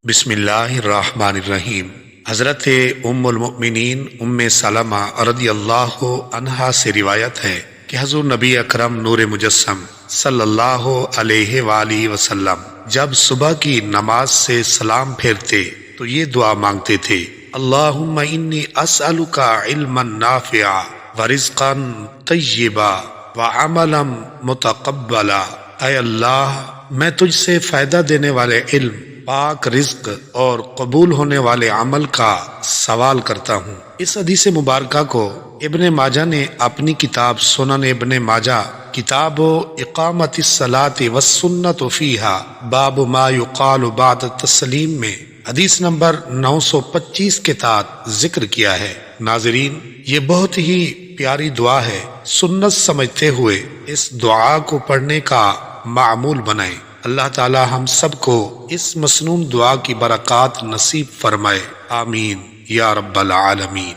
بسم اللہ الرحمن الرحیم۔ حضرت ام المؤمنین ام سلمہ رضی اللہ عنہا سے روایت ہے کہ حضور نبی اکرم نور مجسم صلی اللہ علیہ وآلہ وسلم جب صبح کی نماز سے سلام پھیرتے تو یہ دعا مانگتے تھے: اللہم انی اسألک علما نافعا ورزقا طیبا وعملا متقبلا۔ اے اللہ، میں تجھ سے فائدہ دینے والے علم، پاک رزق اور قبول ہونے والے عمل کا سوال کرتا ہوں۔ اس حدیث مبارکہ کو ابن ماجہ نے اپنی کتاب سنن ابن ماجہ کتاب اقامت الصلاۃ والسنۃ فیہا باب ما یقال بعد التسلیم میں حدیث نمبر 925 کے تحت ذکر کیا ہے۔ ناظرین، یہ بہت ہی پیاری دعا ہے۔ سنت سمجھتے ہوئے اس دعا کو پڑھنے کا معمول بنائیں۔ اللہ تعالی ہم سب کو اس مسنون دعا کی برکات نصیب فرمائے، آمین یا رب العالمین۔